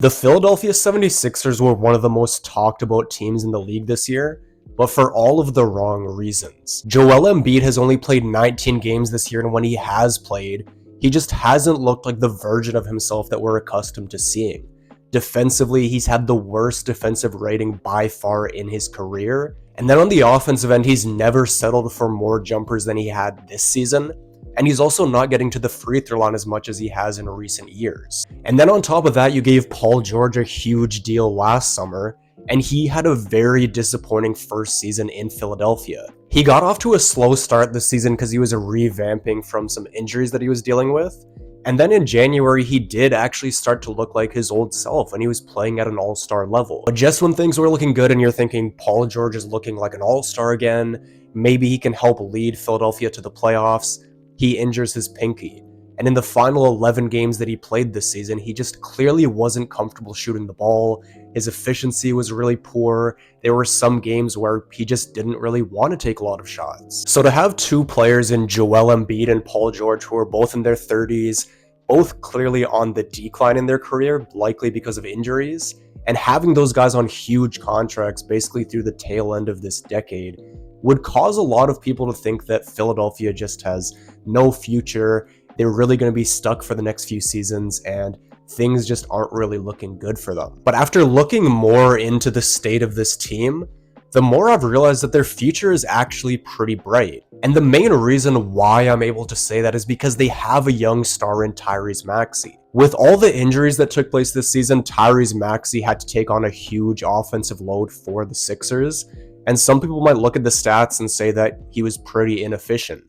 The Philadelphia 76ers were one of the most talked about teams in the league this year, but for all of the wrong reasons. Joel Embiid has only played 19 games this year, and when he has played, he just hasn't looked like the version of himself that we're accustomed to seeing. Defensively, he's had the worst defensive rating by far in his career, and then on the offensive end, he's never settled for more jumpers than he had this season. And he's also not getting to the free throw line as much as he has in recent years. And then on top of that, you gave Paul George a huge deal last summer, and he had a very disappointing first season in Philadelphia. He got off to a slow start this season because he was revamping from some injuries that he was dealing with. And then in January, he did actually start to look like his old self when he was playing at an all-star level. But just when things were looking good and you're thinking Paul George is looking like an all-star again, maybe he can help lead Philadelphia to the playoffs, he injures his pinky. And in the final 11 games that he played this season, he just clearly wasn't comfortable shooting the ball. His efficiency was really poor. There were some games where he just didn't really want to take a lot of shots. So to have two players in Joel Embiid and Paul George who are both in their 30s, both clearly on the decline in their career, likely because of injuries, and having those guys on huge contracts basically through the tail end of this decade would cause a lot of people to think that Philadelphia just has no future. They're really going to be stuck for the next few seasons, and things just aren't really looking good for them. But after looking more into the state of this team, the more I've realized that their future is actually pretty bright. And the main reason why I'm able to say that is because they have a young star in Tyrese Maxey. With all the injuries that took place this season, Tyrese Maxey had to take on a huge offensive load for the Sixers, and some people might look at the stats and say that he was pretty inefficient.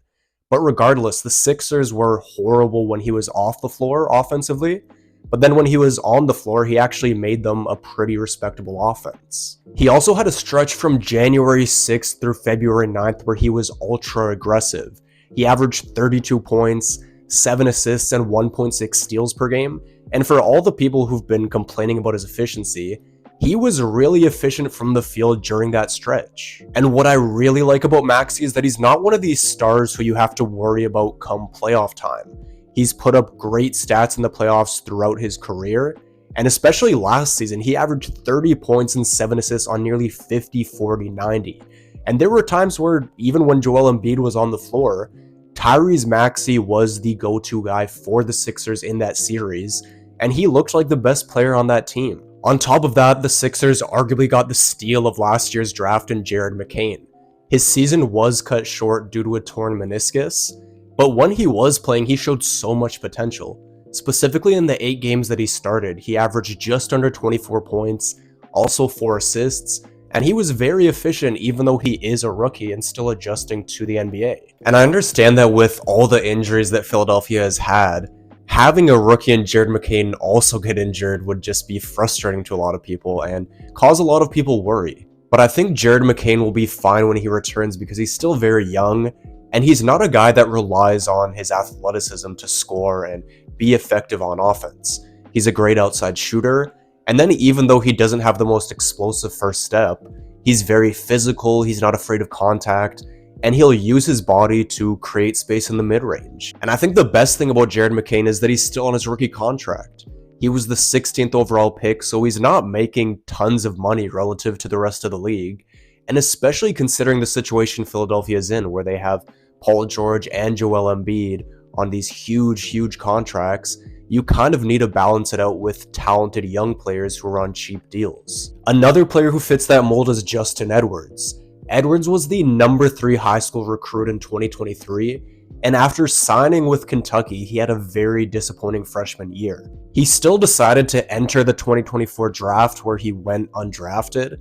But regardless, the Sixers were horrible when he was off the floor offensively, but then when he was on the floor, he actually made them a pretty respectable offense. He also had a stretch from January 6th through February 9th where he was ultra aggressive. He averaged 32 points, 7 assists, and 1.6 steals per game, and for all the people who've been complaining about his efficiency, he was really efficient from the field during that stretch. And what I really like about Maxey is that he's not one of these stars who you have to worry about come playoff time. He's put up great stats in the playoffs throughout his career, and especially last season, he averaged 30 points and 7 assists on nearly 50, 40, 90. And there were times where, even when Joel Embiid was on the floor, Tyrese Maxey was the go-to guy for the Sixers in that series, and he looked like the best player on that team. On top of that, the Sixers arguably got the steal of last year's draft in Jared McCain. His season was cut short due to a torn meniscus, but when he was playing, he showed so much potential. Specifically in the 8 games that he started, he averaged just under 24 points, also 4 assists, and he was very efficient even though he is a rookie and still adjusting to the NBA. And I understand that with all the injuries that Philadelphia has had, having a rookie and Jared McCain also get injured would just be frustrating to a lot of people and cause a lot of people worry. But I think Jared McCain will be fine when he returns because he's still very young, and he's not a guy that relies on his athleticism to score and be effective on offense. He's a great outside shooter, and then even though he doesn't have the most explosive first step, he's very physical, he's not afraid of contact, and he'll use his body to create space in the mid-range. And I think the best thing about Jared McCain is that he's still on his rookie contract. He was the 16th overall pick, so he's not making tons of money relative to the rest of the league, and especially considering the situation Philadelphia is in, where they have Paul George and Joel Embiid on these huge contracts, you kind of need to balance it out with talented young players who are on cheap deals. Another player who fits that mold is Justin Edwards. Edwards was the number 3 high school recruit in 2023, and after signing with Kentucky, he had a very disappointing freshman year. He still decided to enter the 2024 draft where he went undrafted,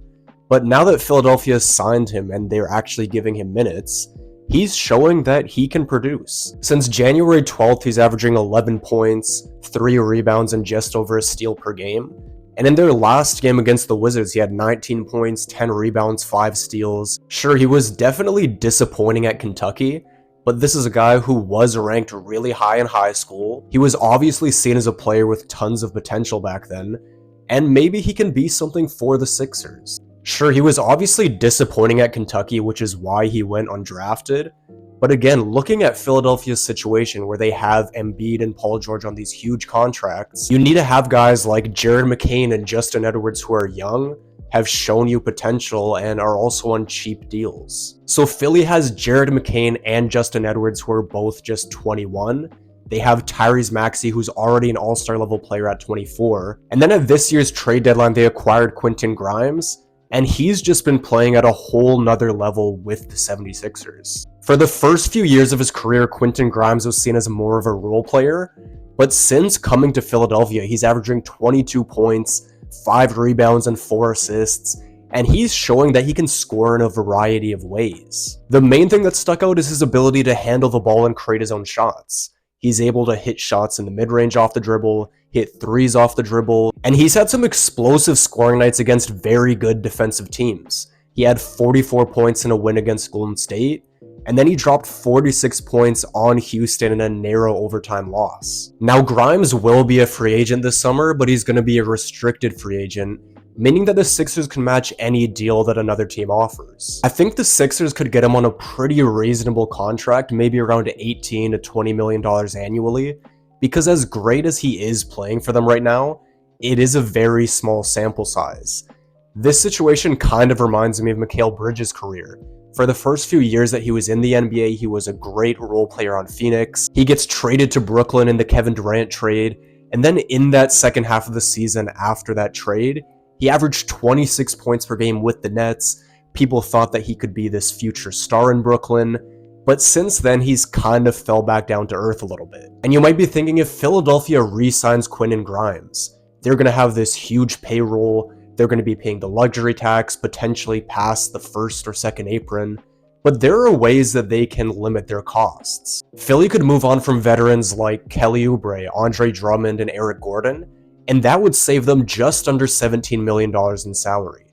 but now that Philadelphia signed him and they're actually giving him minutes, he's showing that he can produce. Since January 12th, he's averaging 11 points, 3 rebounds, and just over a steal per game. And in their last game against the Wizards, he had 19 points, 10 rebounds, 5 steals. Sure, he was definitely disappointing at Kentucky, but this is a guy who was ranked really high in high school. He was obviously seen as a player with tons of potential back then, and maybe he can be something for the Sixers. Sure, he was obviously disappointing at Kentucky, which is why he went undrafted, But again, looking at Philadelphia's situation where they have Embiid and Paul George on these huge contracts, you need to have guys like Jared McCain and Justin Edwards who are young, have shown you potential, and are also on cheap deals. So Philly has Jared McCain and Justin Edwards who are both just 21. They have Tyrese Maxey, who's already an all-star level player at 24. And then at this year's trade deadline, they acquired Quentin Grimes, and he's just been playing at a whole nother level with the 76ers. For the first few years of his career, Quentin Grimes was seen as more of a role player, but since coming to Philadelphia, he's averaging 22 points, 5 rebounds, and 4 assists, and he's showing that he can score in a variety of ways. The main thing that stuck out is his ability to handle the ball and create his own shots. He's able to hit shots in the mid-range off the dribble, hit threes off the dribble, and he's had some explosive scoring nights against very good defensive teams. He had 44 points in a win against Golden State, and then he dropped 46 points on Houston in a narrow overtime loss. Now, Grimes will be a free agent this summer, but he's going to be a restricted free agent, meaning that the Sixers can match any deal that another team offers. I think the Sixers could get him on a pretty reasonable contract, maybe around $18 to $20 million annually, because as great as he is playing for them right now, it is a very small sample size. This situation kind of reminds me of Mikal Bridges' career. For the first few years that he was in the NBA, he was a great role player on Phoenix. He gets traded to Brooklyn in the Kevin Durant trade, and then in that second half of the season after that trade, he averaged 26 points per game with the Nets. People thought that he could be this future star in Brooklyn, but since then he's kind of fell back down to earth a little bit. And you might be thinking, if Philadelphia re-signs Quentin Grimes, they're going to have this huge payroll, they're going to be paying the luxury tax, potentially past the first or second apron, but there are ways that they can limit their costs. Philly could move on from veterans like Kelly Oubre, Andre Drummond, and Eric Gordon, and that would save them just under $17 million in salary.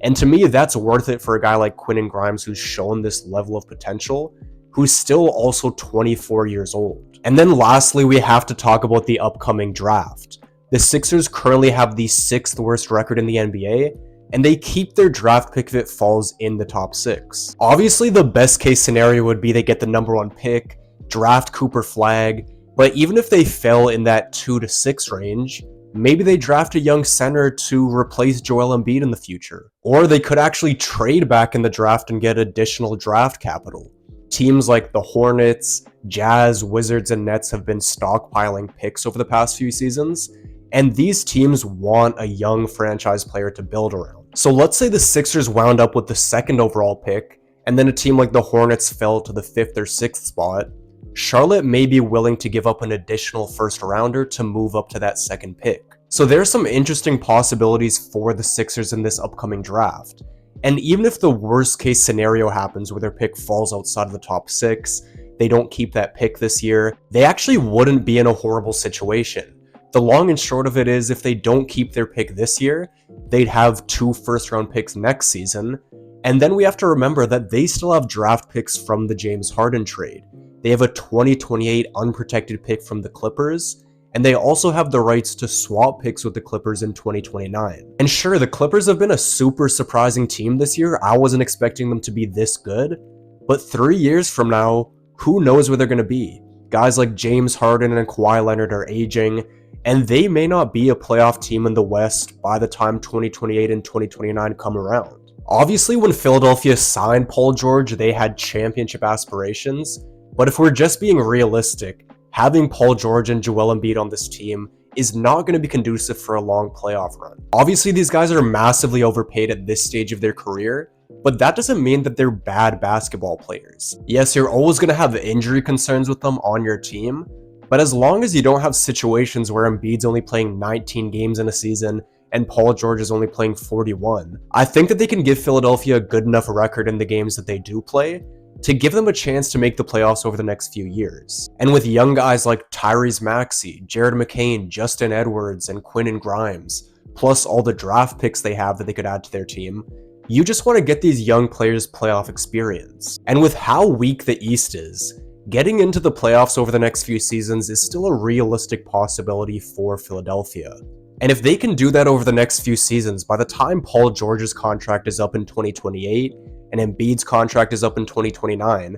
And to me, that's worth it for a guy like Quentin Grimes, who's shown this level of potential, who's still also 24 years old. And then lastly, we have to talk about the upcoming draft. The Sixers currently have the 6th worst record in the NBA, and they keep their draft pick if it falls in the top 6. Obviously, the best case scenario would be they get the number 1 pick, draft Cooper Flagg, but even if they fell in that 2 to 6 range, maybe they draft a young center to replace Joel Embiid in the future. Or they could actually trade back in the draft and get additional draft capital. Teams like the Hornets, Jazz, Wizards, and Nets have been stockpiling picks over the past few seasons, and these teams want a young franchise player to build around. So let's say the Sixers wound up with the 2nd overall pick, and then a team like the Hornets fell to the 5th or 6th spot. Charlotte may be willing to give up an additional first rounder to move up to that 2nd pick. So there's some interesting possibilities for the Sixers in this upcoming draft. And even if the worst case scenario happens where their pick falls outside of the top 6, they don't keep that pick this year, they actually wouldn't be in a horrible situation. The long and short of it is, if they don't keep their pick this year, they'd have 2 first-round picks next season, and then we have to remember that they still have draft picks from the James Harden trade. They have a 2028 unprotected pick from the Clippers, and they also have the rights to swap picks with the Clippers in 2029. And sure, the Clippers have been a super surprising team this year. I wasn't expecting them to be this good, but 3 years from now, who knows where they're going to be? Guys like James Harden and Kawhi Leonard are aging, and they may not be a playoff team in the West by the time 2028 and 2029 come around. Obviously, when Philadelphia signed Paul George, they had championship aspirations, but if we're just being realistic, having Paul George and Joel Embiid on this team is not going to be conducive for a long playoff run. Obviously, these guys are massively overpaid at this stage of their career, but that doesn't mean that they're bad basketball players. Yes, you're always going to have injury concerns with them on your team, but as long as you don't have situations where Embiid's only playing 19 games in a season and Paul George is only playing 41, I think that they can give Philadelphia a good enough record in the games that they do play to give them a chance to make the playoffs over the next few years. And with young guys like Tyrese Maxey, Jared McCain, Justin Edwards, and Quentin Grimes, plus all the draft picks they have that they could add to their team, you just want to get these young players playoff experience. And with how weak the East is, getting into the playoffs over the next few seasons is still a realistic possibility for Philadelphia. And if they can do that over the next few seasons, by the time Paul George's contract is up in 2028, and Embiid's contract is up in 2029,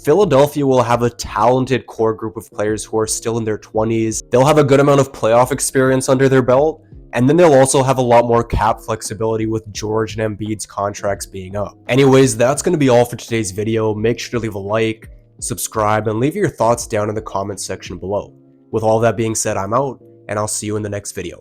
Philadelphia will have a talented core group of players who are still in their 20s. They'll have a good amount of playoff experience under their belt, and then they'll also have a lot more cap flexibility with George and Embiid's contracts being up. Anyways, that's going to be all for today's video. Make sure to leave a like, subscribe, and leave your thoughts down in the comments section below. With all that being said, I'm out, and I'll see you in the next video.